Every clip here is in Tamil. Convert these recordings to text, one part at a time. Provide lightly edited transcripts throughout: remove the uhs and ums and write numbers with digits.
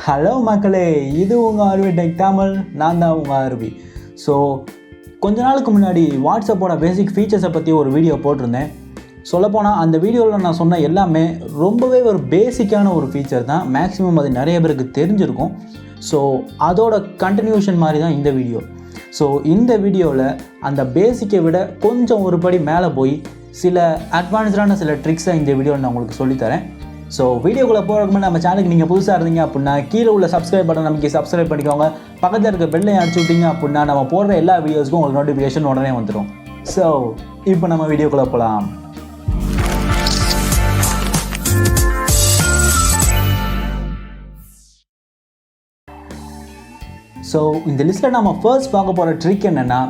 ஹலோ மக்களே, இது உங்கள் rvtech தமிழ். நான் தான் உங்கள் ஆர்வி. ஸோ கொஞ்ச நாளுக்கு முன்னாடி வாட்ஸ்அப்போட பேசிக் ஃபீச்சர்ஸை பற்றி ஒரு வீடியோ போட்டிருந்தேன். சொல்லப்போனால் அந்த வீடியோவில் நான் சொன்ன எல்லாமே ரொம்பவே ஒரு பேசிக்கான ஒரு ஃபீச்சர் தான். மேக்ஸிமம் அது நிறைய பேருக்கு தெரிஞ்சிருக்கும். ஸோ அதோட கண்டினியூஷன் மாதிரி தான் இந்த வீடியோ. ஸோ இந்த வீடியோவில் அந்த பேசிக்கை விட கொஞ்சம் ஒரு படி மேலே போய் சில அட்வான்ஸ்டான சில ட்ரிக்ஸை இந்த வீடியோவில் நான் உங்களுக்கு சொல்லித்தரேன். ஸோ வீடியோக்குள்ளே போகிறதுக்கு முன்னாடி நம்ம சேனலுக்கு நீங்கள் புதுசாக இருந்தீங்க அப்படின்னா கீழே உள்ள சப்ஸ்கிரைப் பட்டன் நமக்கு சப்ஸ்கிரைப் பண்ணிக்கோங்க. பக்கத்தில் இருக்க பெல்லை அடிச்சு விட்டீங்க அப்படின்னா நம்ம போடுற எல்லா வீடியோஸுக்கும் உங்களுக்கு நோட்டிஃபிகேஷன் உடனே வந்துடும். ஸோ இப்போ நம்ம வீடியோக்குள்ளே போகலாம். ஸோ இந்த லிஸ்ட்டில் நம்ம ஃபர்ஸ்ட் பார்க்க போகிற ட்ரிக் என்னென்னா,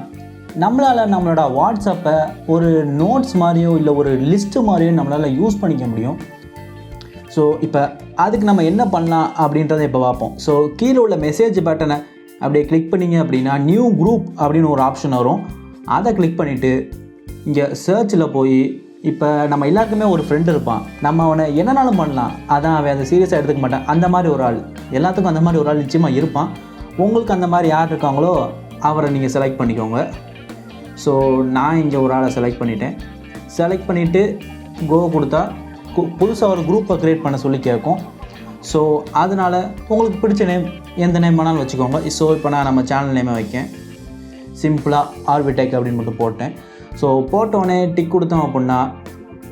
நம்மளால் நம்மளோட வாட்ஸ்அப்பை ஒரு நோட்ஸ் மாதிரியோ இல்லை ஒரு லிஸ்ட்டு மாதிரியோ நம்மளால் யூஸ் பண்ணிக்க முடியும். ஸோ இப்போ அதுக்கு நம்ம என்ன பண்ணலாம் அப்படின்றத இப்போ பார்ப்போம். ஸோ கீழே உள்ள மெசேஜ் பட்டனை அப்படியே கிளிக் பண்ணிங்க அப்படின்னா நியூ குரூப் அப்படின்னு ஒரு ஆப்ஷன் வரும். அதை கிளிக் பண்ணிவிட்டு இங்கே சர்ச்சில் போய் இப்போ நம்ம எல்லாருக்குமே ஒரு ஃப்ரெண்டு இருப்பான். நம்ம அவனை என்னனாலும் பண்ணலாம், அதான் அவன் அதை சீரியஸாக எடுத்துக்க மாட்டான். அந்த மாதிரி ஒரு ஆள், எல்லாத்துக்கும் அந்த மாதிரி ஒரு ஆள் நிச்சயமாக இருப்பான். உங்களுக்கு அந்த மாதிரி யார் இருக்காங்களோ அவரை நீங்கள் செலக்ட் பண்ணிக்கோங்க. ஸோ நான் இங்கே ஒரு ஆளை செலக்ட் பண்ணிட்டேன். செலக்ட் பண்ணிவிட்டு கோ கொடுத்தா புதுசாக ஒரு குரூப்பை க்ரியேட் பண்ண சொல்லி கேட்கும். ஸோ அதனால் உங்களுக்கு பிடிச்ச நேம் எந்த நேம் வேணாலும் வச்சுக்கோங்க. ஸோ இப்போ நான் நம்ம சேனல் நேமை வைக்கேன். சிம்பிளாக rvtech அப்படின்னு மட்டும் போட்டேன். ஸோ போட்டோடனே டிக் கொடுத்தோம் அப்படின்னா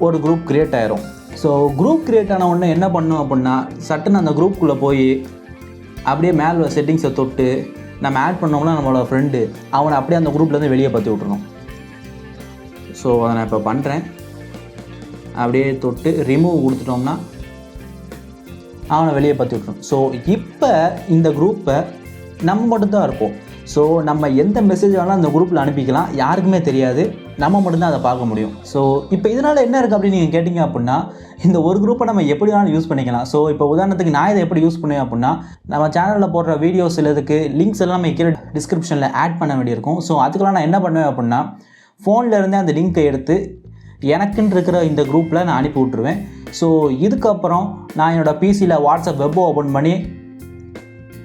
ஒரு குரூப் க்ரியேட் ஆகிரும். ஸோ குரூப் க்ரியேட் ஆன உடனே என்ன பண்ணோம் அப்படின்னா சட்டுன்னு அந்த குரூப்புக்குள்ளே போய் அப்படியே மேலே செட்டிங்ஸை தொட்டு நம்ம ஆட் பண்ணோம்னா நம்மளோட ஃப்ரெண்டு அவனை அப்படியே அந்த குரூப்லேருந்து வெளியே பற்றி விட்றணும். ஸோ அதை நான் இப்போ பண்ணுறேன். அப்படியே தொட்டு ரிமூவ் கொடுத்துட்டோம்னா அவனை வெளியே பற்றி விட்டுரும். ஸோ இப்போ இந்த குரூப்பை நம்ம மட்டும்தான் இருப்போம். ஸோ நம்ம எந்த மெசேஜ் வேணாலும் அந்த குரூப்பில் அனுப்பிக்கலாம், யாருக்குமே தெரியாது, நம்ம மட்டும்தான் அதை பார்க்க முடியும். ஸோ இப்போ இதனால் என்ன இருக்குது அப்படின்னு நீங்கள் கேட்டிங்க அப்படின்னா, இந்த ஒரு குரூப்பை நம்ம எப்படி வேணாலும் யூஸ் பண்ணிக்கலாம். ஸோ இப்போ உதாரணத்துக்கு நான் இதை எப்படி யூஸ் பண்ணுவேன் அப்படின்னா, நம்ம சேனலில் போடுற வீடியோஸ் சிலதுக்கு லிங்க்ஸ் எல்லாம் நம்ம கீழே டிஸ்கிரிப்ஷனில் ஆட் பண்ண வேண்டியிருக்கும். ஸோ அதுக்கெல்லாம் நான் என்ன பண்ணுவேன் அப்படின்னா, ஃபோனில் இருந்தே அந்த லிங்க்கை எடுத்து எனக்குன்னு இருக்கிற இந்த குரூப்பில் நான் அனுப்பி விட்ருவேன். ஸோ இதுக்கப்புறம் நான் என்னோடய பிசியில் வாட்ஸ்அப் வெப்பை ஓப்பன் பண்ணி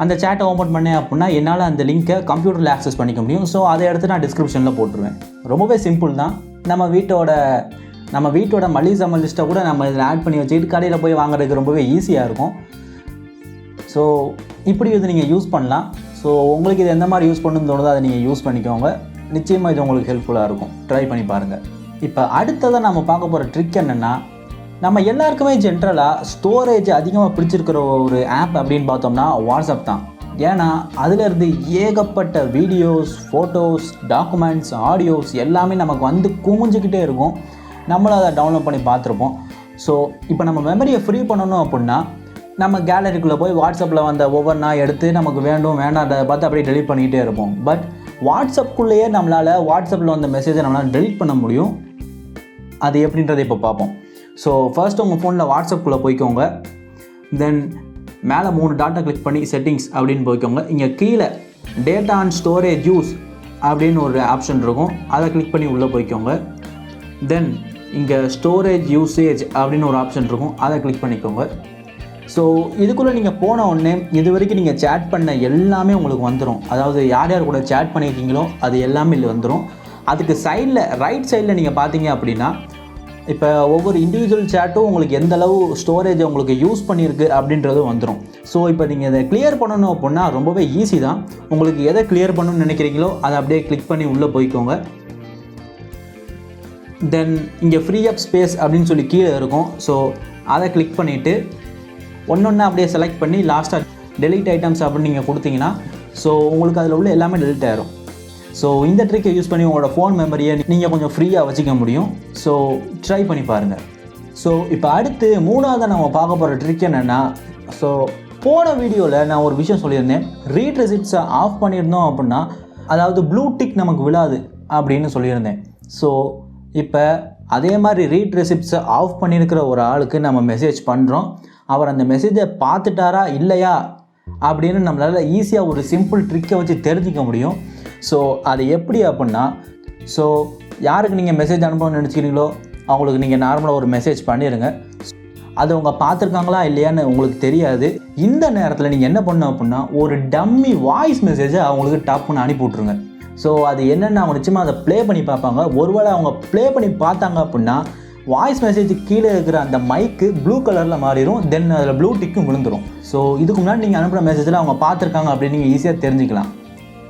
அந்த சேட்டை ஓப்பன் பண்ணேன் அப்படின்னா என்னால் அந்த லிங்க்கை கம்ப்யூட்டரில் ஆக்சஸ் பண்ணிக்க முடியும். ஸோ அதை எடுத்து நான் டிஸ்கிரிப்ஷனில் போட்டுருவேன். ரொம்பவே சிம்பிள் தான். நம்ம வீட்டோட மளிகை சாமான் லிஸ்ட்டை கூட நம்ம இதில் ஆட் பண்ணி வச்சுக்கிட்டு கடையில் போய் வாங்குறதுக்கு ரொம்பவே ஈஸியாக இருக்கும். ஸோ இப்படி இது நீங்கள் யூஸ் பண்ணலாம். ஸோ உங்களுக்கு இது எந்த மாதிரி யூஸ் பண்ணணும்னு தோணுதோ அதை நீங்கள் யூஸ் பண்ணிக்கோங்க. நிச்சயமாக இது உங்களுக்கு ஹெல்ப்ஃபுல்லாக இருக்கும். ட்ரை பண்ணி பாருங்கள். இப்போ அடுத்ததாக நம்ம பார்க்க போகிற ட்ரிக் என்னென்னா, நம்ம எல்லாருக்குமே ஜென்ரலாக ஸ்டோரேஜ் அதிகமாக பிடிச்சிருக்கிற ஒரு ஆப் அப்படின்னு பார்த்தோம்னா வாட்ஸ்அப் தான். ஏன்னா அதிலேருந்து ஏகப்பட்ட வீடியோஸ், ஃபோட்டோஸ், டாக்குமெண்ட்ஸ், ஆடியோஸ் எல்லாமே நமக்கு வந்து குமிஞ்சிக்கிட்டே இருக்கும். நம்மளும் அதை டவுன்லோட் பண்ணி பார்த்துருப்போம். ஸோ இப்போ நம்ம மெமரியை ஃப்ரீ பண்ணணும் அப்படின்னா நம்ம கேலரிக்குள்ளே போய் வாட்ஸ்அப்பில் வந்த ஒவ்வொன்றா எடுத்து நமக்கு வேண்டாத பார்த்து அப்படியே டெலிட் பண்ணிக்கிட்டே இருப்போம். பட் வாட்ஸ்அப்புக்குள்ளேயே நம்மளால் வாட்ஸ்அப்பில் வந்த மெசேஜை நம்மளால் டெலிட் பண்ண முடியும். அது எப்படின்றதை இப்போ பார்ப்போம். ஸோ ஃபர்ஸ்ட் உங்கள் ஃபோனில் வாட்ஸ்அப்புக்குள்ளே போய்க்கோங்க. தென் மேலே 3 டாட்டை கிளிக் பண்ணி செட்டிங்ஸ் அப்படின்னு போய்க்கோங்க. இங்கே கீழே டேட்டா அண்ட் ஸ்டோரேஜ் யூஸ் அப்படின்னு ஒரு ஆப்ஷன் இருக்கும். அதை கிளிக் பண்ணி உள்ளே போய்க்கோங்க. தென் இங்கே ஸ்டோரேஜ் யூசேஜ் அப்படின்னு ஒரு ஆப்ஷன் இருக்கும். அதை கிளிக் பண்ணிக்கோங்க. ஸோ இதுக்குள்ளே நீங்கள் போன உடனே இது வரைக்கும் நீங்கள் சேட் பண்ண எல்லாமே உங்களுக்கு வந்துடும். அதாவது யார் யார் கூட சேட் பண்ணியிருக்கீங்களோ அது எல்லாமே இல்லை வந்துடும். அதுக்கு சைடில் ரைட் சைடில் நீங்கள் பார்த்தீங்க அப்படின்னா இப்போ ஒவ்வொரு இண்டிவிஜுவல் சேட்டும் உங்களுக்கு எந்த அளவு ஸ்டோரேஜை உங்களுக்கு யூஸ் பண்ணியிருக்கு அப்படின்றதும் வந்துடும். ஸோ இப்போ நீங்கள் இதை கிளியர் பண்ணணும் அப்படின்னா ரொம்பவே ஈஸி தான். உங்களுக்கு எதை கிளியர் பண்ணணும்னு நினைக்கிறீங்களோ அதை அப்படியே கிளிக் பண்ணி உள்ளே போய்க்கோங்க. தென் இங்கே ஃப்ரீ அப் ஸ்பேஸ் அப்படின்னு சொல்லி கீழே இருக்கும். ஸோ அதை கிளிக் பண்ணிவிட்டு ஒன்று அப்படியே செலக்ட் பண்ணி லாஸ்ட்டாக டெலீட் ஐட்டம்ஸ் அப்படின்னு நீங்கள் கொடுத்தீங்கன்னா ஸோ உங்களுக்கு அதில் உள்ள எல்லாமே டெலிட் ஆகிரும். ஸோ இந்த ட்ரிக்கை யூஸ் பண்ணி உங்களோட ஃபோன் மெமரியை நீங்கள் கொஞ்சம் ஃப்ரீயாக வச்சுக்க முடியும். ஸோ ட்ரை பண்ணி பாருங்கள். ஸோ இப்போ அடுத்து மூணாவது நம்ம பார்க்க போகிற ட்ரிக் என்னென்னா, ஸோ போன வீடியோவில் நான் ஒரு விஷயம் சொல்லியிருந்தேன். ரீட் ரெசிப்ட்ஸை ஆஃப் பண்ணியிருந்தோம் அப்படின்னா அதாவது ப்ளூ டிக் நமக்கு விழாது அப்படின்னு சொல்லியிருந்தேன். ஸோ இப்போ அதே மாதிரி ரீட் ரெசிப்ட்ஸை ஆஃப் பண்ணியிருக்கிற ஒரு ஆளுக்கு நம்ம மெசேஜ் பண்ணுறோம். அவர் அந்த மெசேஜை பார்த்துட்டாரா இல்லையா அப்படின்னு நம்மளால் ஈஸியாக ஒரு சிம்பிள் ட்ரிக்கை வச்சு தெரிஞ்சிக்க முடியும். ஸோ அது எப்படி அப்படின்னா, ஸோ யாருக்கு நீங்கள் மெசேஜ் அனுப்பணும்னு நினச்சிக்கிறீங்களோ அவங்களுக்கு நீங்கள் நார்மலாக ஒரு மெசேஜ் பண்ணிடுங்க. அதை அவங்க பார்த்துருக்காங்களா இல்லையான்னு உங்களுக்கு தெரியாது. இந்த நேரத்தில் நீங்கள் என்ன பண்ணணும் அப்படின்னா ஒரு டம்மி வாய்ஸ் மெசேஜை அவங்களுக்கு டப்புன்னு அனுப்பி விட்ருங்க. ஸோ அது என்னென்னு அவங்க நிச்சயமாக அதை ப்ளே பண்ணி பார்ப்பாங்க. ஒருவேளை அவங்க ப்ளே பண்ணி பார்த்தாங்க அப்படின்னா வாய்ஸ் மெசேஜ் கீழே இருக்கிற அந்த மைக்கு ப்ளூ கலரில் மாறிடும். தென் அதில் ப்ளூ டிக்கும் விழுந்துடும். ஸோ இதுக்கு முன்னாடி நீங்கள் அனுப்புகிற மெசேஜில் அவங்க பார்த்துருக்காங்க அப்படின்னு நீங்கள் ஈஸியாக தெரிஞ்சுக்கலாம்.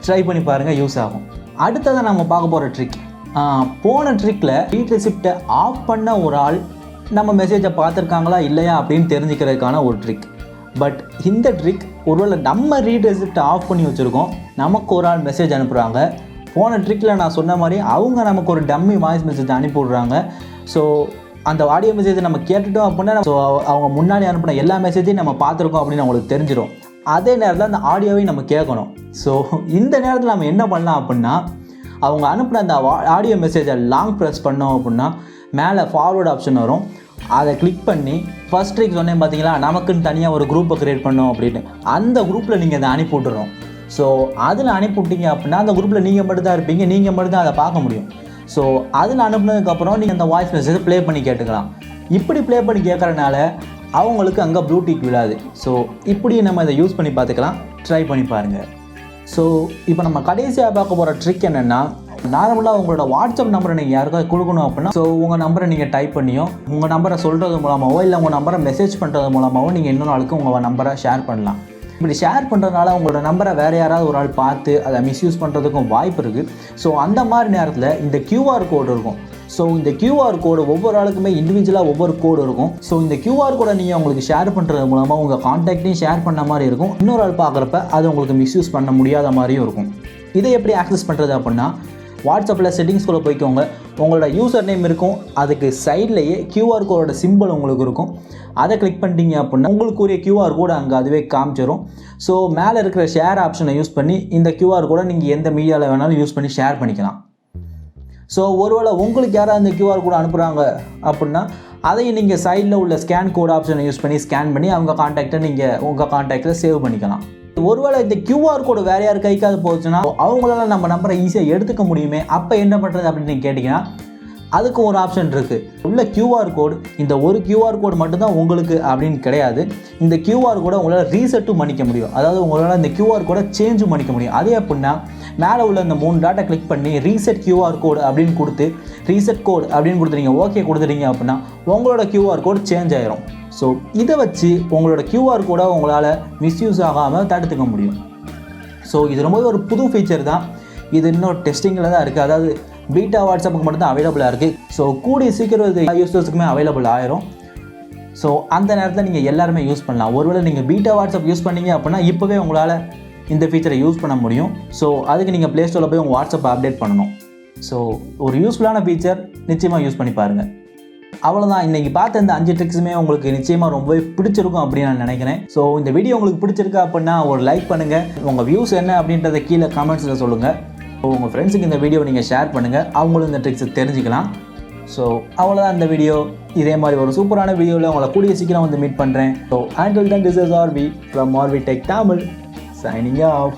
ட்ரை பண்ணி பாருங்கள், யூஸ் ஆகும். அடுத்ததான் நம்ம பார்க்க போகிற ட்ரிக், போன ட்ரிக்கில் ரீட் ரெசிப்டை ஆஃப் பண்ண ஒரு ஆள் நம்ம மெசேஜை பார்த்துருக்காங்களா இல்லையா அப்படின்னு தெரிஞ்சுக்கிறதுக்கான ஒரு ட்ரிக். பட் இந்த ட்ரிக் ஒருவேளை நம்ம ரீட் ரெசிப்டை ஆஃப் பண்ணி வச்சுருக்கோம், நமக்கு ஒரு ஆள் மெசேஜ் அனுப்புகிறாங்க. போன ட்ரிக்கில் நான் சொன்ன மாதிரி அவங்க நமக்கு ஒரு டம்மி வாய்ஸ் மெசேஜ் அனுப்பி விட்றாங்க. ஸோ அந்த ஆடியோ மெசேஜை நம்ம கேட்டுட்டோம் அப்படின்னா ஸோ அவங்க முன்னாடி அனுப்பின எல்லா மெசேஜையும் நம்ம பார்த்துருக்கோம் அப்படின்னு அவங்களுக்கு தெரிஞ்சிடும். அதே நேரத்தில் அந்த ஆடியோவையும் நம்ம கேட்கணும். ஸோ இந்த நேரத்தில் நம்ம என்ன பண்ணலாம் அப்படின்னா அவங்க அனுப்பின அந்த ஆடியோ மெசேஜை லாங் ப்ரெஸ் பண்ணோம் அப்படின்னா மேலே ஃபார்வர்ட் ஆப்ஷன் வரும். அதை கிளிக் பண்ணி ஃபர்ஸ்ட் ட்ரிக் சொன்னேன் பார்த்தீங்களா, நமக்குன்னு தனியாக ஒரு குரூப்பை க்ரியேட் பண்ணோம் அப்படின்னு, அந்த குரூப்பில் நீங்கள் அதை அனுப்பி விட்டுறோம். ஸோ அதில் அனுப்பி விட்டீங்க அப்படின்னா அந்த குரூப்பில் நீங்கள் மட்டும் தான் இருப்பீங்க, நீங்கள் மட்டும் தான் அதை பார்க்க முடியும். ஸோ அதில் அனுப்புனதுக்கப்புறம் நீங்கள் அந்த வாய்ஸ் மெசேஜை ப்ளே பண்ணி கேட்டுக்கலாம். இப்படி ப்ளே பண்ணி கேட்குறதுனால அவங்களுக்கு அங்கே ப்ளூ டிக் விழாது. ஸோ இப்படி நம்ம இதை யூஸ் பண்ணி பார்த்துக்கலாம். ட்ரை பண்ணி பாருங்கள். ஸோ இப்போ நம்ம கடைசியாக பார்க்க போகிற ட்ரிக் என்னென்னா, நார்மலாக உங்களோட வாட்ஸ்அப் நம்பரை நீங்கள் யாருக்காவது கொடுக்கணும் அப்படின்னா ஸோ உங்கள் நம்பரை நீங்கள் டைப் பண்ணியோ உங்கள் நம்பரை சொல்கிறது மூலமாகவோ இல்லை உங்கள் நம்பரை மெசேஜ் பண்ணுறது மூலமாகவோ நீங்கள் இன்னொரு ஆளுக்கு உங்கள் நம்பரை ஷேர் பண்ணலாம். இப்படி ஷேர் பண்ணுறதுனால உங்களோட நம்பரை வேறு யாராவது ஒரு ஆள் பார்த்து அதை மிஸ்யூஸ் பண்ணுறதுக்கும் வாய்ப்பு இருக்குது. ஸோ அந்த மாதிரி நேரத்தில் இந்த QR கோடு இருக்கும். ஸோ இந்த QR கோடு ஒவ்வொரு ஆளுக்குமே இண்டிவிஜுவலாக ஒவ்வொரு கோடு இருக்கும். ஸோ இந்த QR கோடை நீங்கள் உங்களுக்கு ஷேர் பண்ணுறது மூலமாக உங்கள் கான்டாக்டையும் ஷேர் பண்ண மாதிரி இருக்கும். இன்னொரு ஆள் பார்க்குறப்ப அது உங்களுக்கு மிஸ்யூஸ் பண்ண முடியாத மாதிரியும் இருக்கும். இதை எப்படி ஆக்சஸ் பண்ணுறது அப்படின்னா வாட்ஸ்அப்பில் செட்டிங்ஸ்குள்ளே போய்க்கோங்க. உங்களோட யூசர் நேம் இருக்கும், அதுக்கு சைட்லேயே QR கோடோட சிம்பிள் உங்களுக்கு இருக்கும். அதை கிளிக் பண்ணிட்டீங்க அப்படின்னா உங்களுக்குரிய QR கோடு அங்கே அதுவே காமிச்சிடும். ஸோ மேலே இருக்கிற ஷேர் ஆப்ஷனை யூஸ் பண்ணி இந்த QR கோடை நீங்கள் எந்த மீடியாவில் வேணாலும் யூஸ் பண்ணி ஷேர் பண்ணிக்கலாம். ஸோ ஒருவேளை உங்களுக்கு யாராவது அந்த QR கோடு அனுப்புகிறாங்க அப்படின்னா அதையும் நீங்கள் சைடில் உள்ள ஸ்கேன் கோட் ஆப்ஷனை யூஸ் பண்ணி ஸ்கேன் பண்ணி அவங்க கான்டாக்டை நீங்கள் உங்கள் கான்டாக்டில் சேவ் பண்ணிக்கலாம். ஒருவேளை இந்த QR கோடு வேறு யார் கைக்காவது போச்சுன்னா அவங்களால நம்ம நம்பரை ஈஸியாக எடுத்துக்க முடியுமே, அப்போ என்ன பண்ணுறது அப்படின்னு நீங்கள் கேட்டிங்கன்னா அதுக்கு ஒரு ஆப்ஷன் இருக்குது. உள்ள QR கோடு இந்த ஒரு QR கோடு மட்டும்தான் உங்களுக்கு அப்படின்னு கிடையாது. இந்த QR கோடை உங்களால் ரீசெட்டும் பண்ணிக்க முடியும். அதாவது உங்களால் இந்த QR கோடை சேஞ்சும் பண்ணிக்க முடியும். அதே அப்படின்னா மேலே உள்ள இந்த 3 டாட்டை கிளிக் பண்ணி ரீசெட் QR கோடு அப்படின்னு கொடுத்து ரீசெட் கோட் அப்படின்னு கொடுத்துட்டீங்க, ஓகே கொடுத்துட்டீங்க அப்படின்னா உங்களோட QR கோடு சேஞ்ச் ஆயிரும். ஸோ இதை வச்சு உங்களோட QR கோடை உங்களால் மிஸ்யூஸ் ஆகாமல் தடுத்துக்க முடியும். ஸோ இது ரொம்பவே ஒரு புது ஃபீச்சர் தான். இது இன்னும் டெஸ்டிங்கில் தான் இருக்குது. அதாவது பீட்டா வாட்ஸ்அப்புக்கு மட்டும் தான் அவைலபிளாக இருக்குது. ஸோ கூடிய சீக்கிரம் இது யூசர்ஸுக்குமே அவைலபிள் ஆயிரும். ஸோ அந்த நேரத்தில் நீங்கள் எல்லாருமே யூஸ் பண்ணலாம். ஒருவேளை நீங்கள் பீட்டா வாட்ஸ்அப் யூஸ் பண்ணீங்க அப்படின்னா இப்போவே உங்களால் இந்த ஃபீச்சரை யூஸ் பண்ண முடியும். ஸோ அதுக்கு நீங்கள் ப்ளே ஸ்டோரில் போய் உங்கள் வாட்ஸ்அப்பை அப்டேட் பண்ணணும். ஸோ ஒரு யூஸ்ஃபுல்லான ஃபீச்சர், நிச்சயமாக யூஸ் பண்ணி பாருங்கள். அவ்வளோதான், இன்றைக்கி பார்த்த இந்த 5 ட்ரிக்ஸுமே உங்களுக்கு நிச்சயமாக ரொம்பவே பிடிச்சிருக்கும் அப்படின்னு நான் நினைக்கிறேன். ஸோ இந்த வீடியோ உங்களுக்கு பிடிச்சிருக்கு அப்படின்னா ஒரு லைக் பண்ணுங்கள். உங்கள் வியூஸ் என்ன அப்படின்றத கீழே கமெண்ட்ஸில் சொல்லுங்கள். உங்கள் ஃப்ரெண்ட்ஸுக்கு இந்த வீடியோ நீங்கள் ஷேர் பண்ணுங்கள், அவங்களும் இந்த ட்ரிக்ஸை தெரிஞ்சுக்கலாம். ஸோ அவ்வளோதான் இந்த வீடியோ. இதே மாதிரி ஒரு சூப்பரான வீடியோவில் உங்களை கூடிய சீக்கிரம் வந்து மீட் பண்ணுறேன். So until then, this is RV from rvtech Tamil signing off.